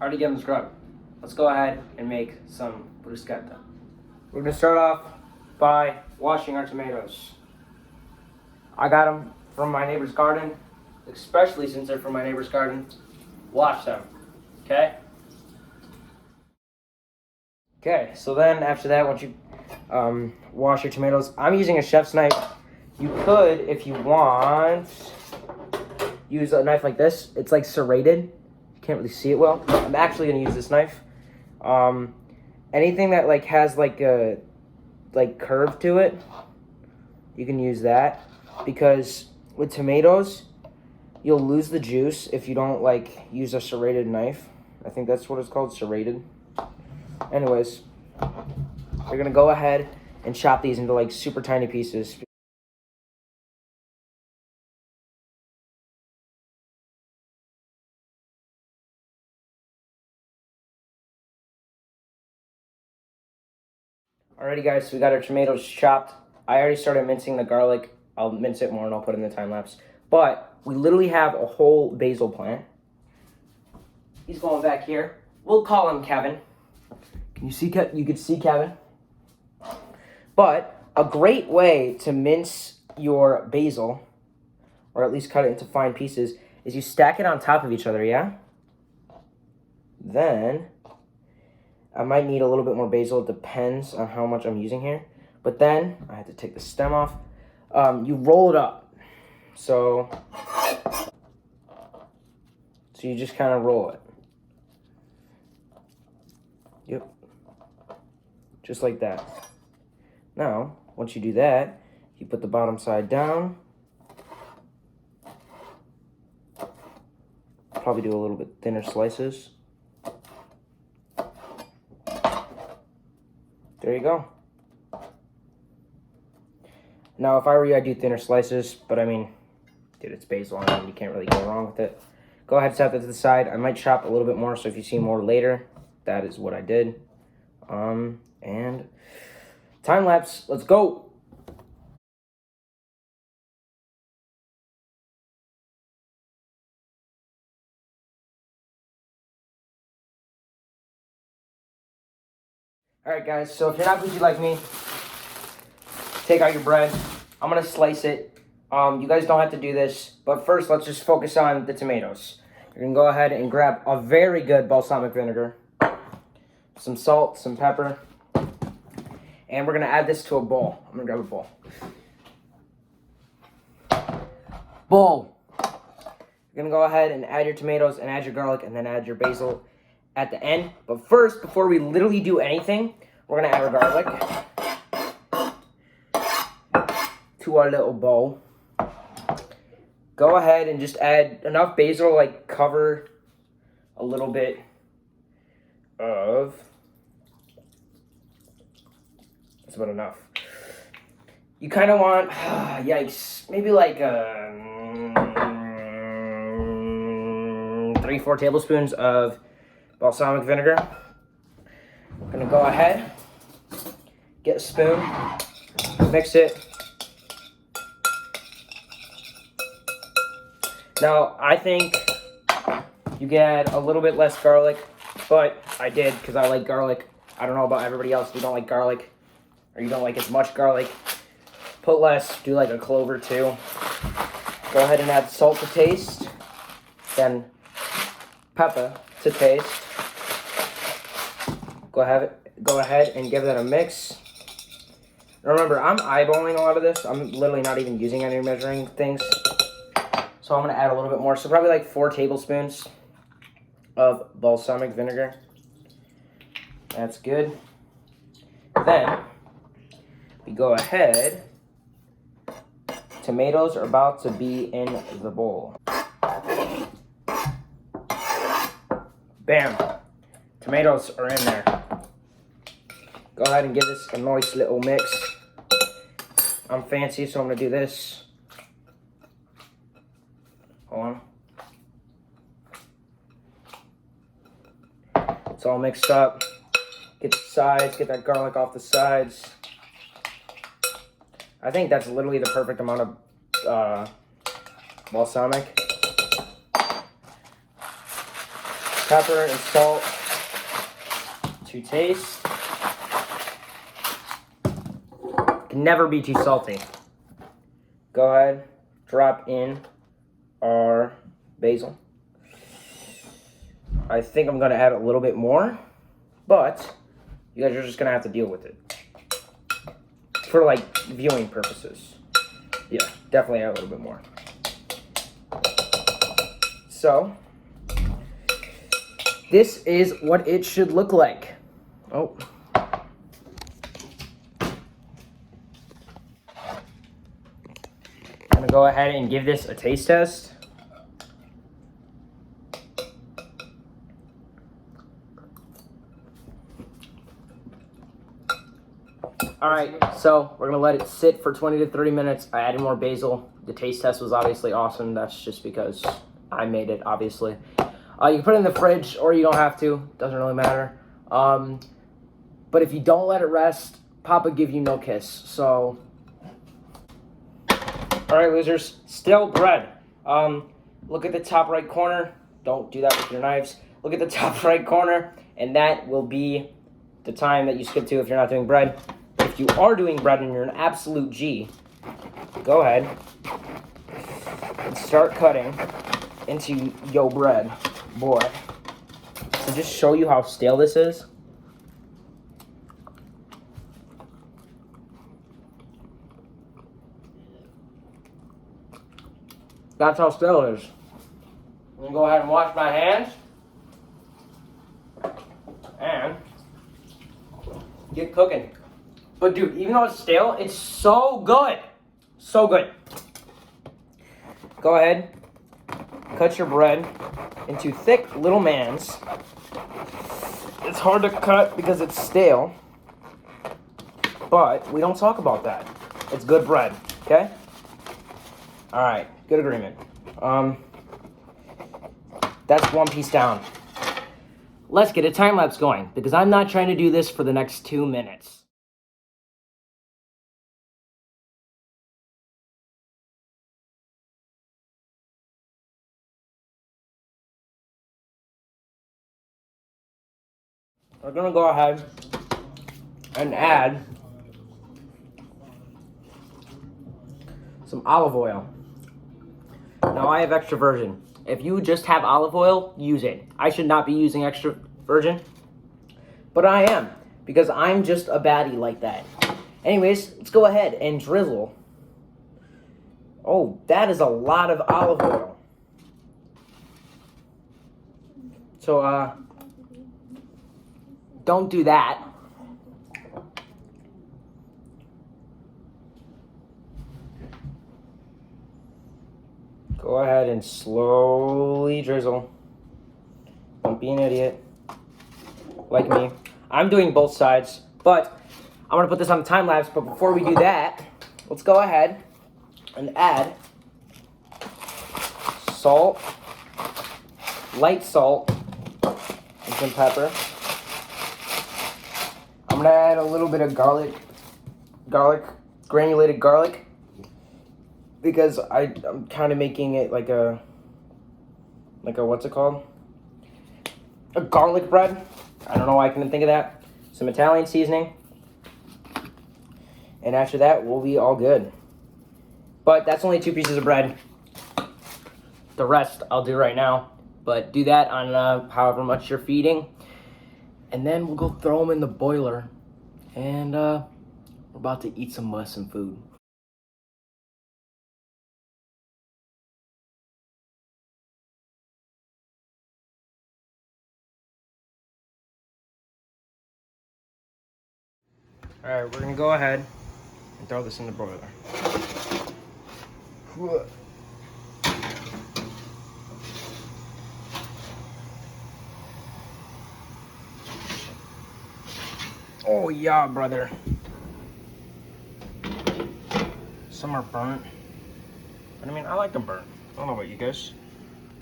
already gave them scrub. Let's go ahead and make some bruschetta. We're gonna start off by washing our tomatoes. I got them from my neighbor's garden, especially since they're from my neighbor's garden. Wash them, okay? Okay, so then after that, once you wash your tomatoes, I'm using a chef's knife. You could, if you want, use a knife like this. It's like serrated. You can't really see it well. I'm actually gonna use this knife. Anything that like has like a curve to it, you can use that, because with tomatoes, you'll lose the juice if you don't like use a serrated knife. I think that's what it's called, serrated. Anyways, we're gonna go ahead and chop these into like super tiny pieces. Alrighty guys, so we got our tomatoes chopped. I already started mincing the garlic. I'll mince it more and I'll put it in the time lapse. But we literally have a whole basil plant. He's going back here. We'll call him Kevin. Can you see? You can see Kevin. But a great way to mince your basil, or at least cut it into fine pieces, is you stack it on top of each other. Yeah. Then I might need a little bit more basil. It depends on how much I'm using here. But then, I had to take the stem off. You roll it up. So you just kind of roll it. Yep. Just like that. Now, once you do that, you put the bottom side down. Probably do a little bit thinner slices. There you go. Now, if I were you, I'd do thinner slices, but I mean, dude, it's basil, and you can't really go wrong with it. Go ahead and set that to the side. I might chop a little bit more, so if you see more later, that is what I did. And time lapse, let's go. All right, guys, so if you're not bougie like me, take out your bread. I'm gonna slice it. You guys don't have to do this, but first let's just focus on the tomatoes. You're gonna go ahead and grab a very good balsamic vinegar, some salt, some pepper, and we're gonna add this to a bowl. I'm gonna grab a bowl. Bowl. You're gonna go ahead and add your tomatoes and add your garlic and then add your basil at the end. But first, before we literally do anything, we're gonna add our garlic to our little bowl. Go ahead and just add enough basil to like cover a little bit of, that's about enough. You kind of want, yikes, maybe like 3-4 tablespoons of balsamic vinegar. I'm gonna go ahead, get a spoon, mix it. Now, I think you can add a little bit less garlic, but I did because I like garlic. I don't know about everybody else. If you don't like garlic, or you don't like as much garlic, put less. Do like a clove or two. Go ahead and add salt to taste, then pepper to taste. Go ahead and give that a mix. Remember, I'm eyeballing a lot of this. I'm literally not even using any measuring things. So I'm going to add a little bit more. So probably like 4 tablespoons of balsamic vinegar. That's good. Then we go ahead. Tomatoes are about to be in the bowl. Bam. Tomatoes are in there. Go ahead and give this a nice little mix. I'm fancy, so I'm going to do this. Hold on. It's all mixed up. Get the sides, get that garlic off the sides. I think that's literally the perfect amount of balsamic. Pepper and salt to taste. Can never be too salty. Go ahead, drop in our basil. I think I'm gonna add a little bit more, but you guys are just gonna have to deal with it for like viewing purposes. Yeah, definitely add a little bit more. So, this is what it should look like. Oh. I'm gonna go ahead and give this a taste test. All right, so we're gonna let it sit for 20 to 30 minutes. I added more basil. The taste test was obviously awesome. That's just because I made it, obviously. You can put it in the fridge or you don't have to. Doesn't really matter. But if you don't let it rest, Papa give you no kiss. So, all right, losers, still bread. Look at the top right corner. Don't do that with your knives. Look at the top right corner, and that will be the time that you skip to if you're not doing bread. If you are doing bread and you're an absolute G, go ahead and start cutting into yo bread, boy. To just show you how stale this is. That's how stale it is. I'm gonna go ahead and wash my hands and get cooking. But dude, even though it's stale, it's so good. So good. Go ahead, cut your bread into thick little mans. It's hard to cut because it's stale, but we don't talk about that. It's good bread, okay? All right, good agreement. That's one piece down. Let's get a time lapse going because I'm not trying to do this for the next 2 minutes. We're gonna go ahead and add some olive oil. Now I have extra virgin. If you just have olive oil, use it. I should not be using extra virgin, but I am because I'm just a baddie like that. Anyways, let's go ahead and drizzle. Oh, that is a lot of olive oil. So, don't do that. Go ahead and slowly drizzle. Don't be an idiot like me. I'm doing both sides, but I'm gonna put this on the time lapse. But before we do that, let's go ahead and add salt, light salt, and some pepper. I'm gonna add a little bit of garlic, granulated garlic, because I'm kind of making it like a what's it called? A garlic bread. I don't know why I couldn't think of that. Some Italian seasoning. And after that, we'll be all good. But that's only 2 pieces of bread. The rest I'll do right now. But do that on however much you're feeding. And then we'll go throw them in the boiler. And we're about to eat some Muslim food. Alright, we're gonna go ahead and throw this in the broiler. Oh yeah, brother. Some are burnt. But I mean, I like them burnt. I don't know about you guys.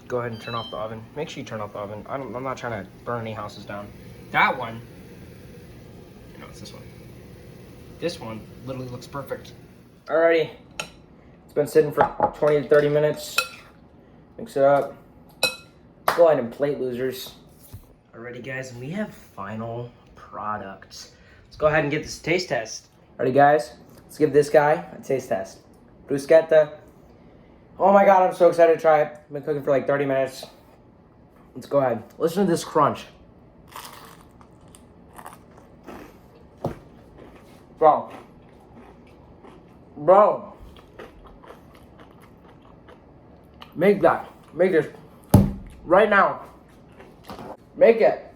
Go ahead and turn off the oven. Make sure you turn off the oven. I'm not trying to burn any houses down. That one. No, it's this one. This one literally looks perfect. Alrighty. It's been sitting for 20 to 30 minutes. Mix it up. Go ahead and plate, losers. Alrighty guys, and we have final products. Let's go ahead and get this taste test. Alrighty guys, let's give this guy a taste test. Bruschetta. Oh my god, I'm so excited to try it. I've been cooking for like 30 minutes. Let's go ahead. Listen to this crunch. Bro. Make that. Make this right now. Make it.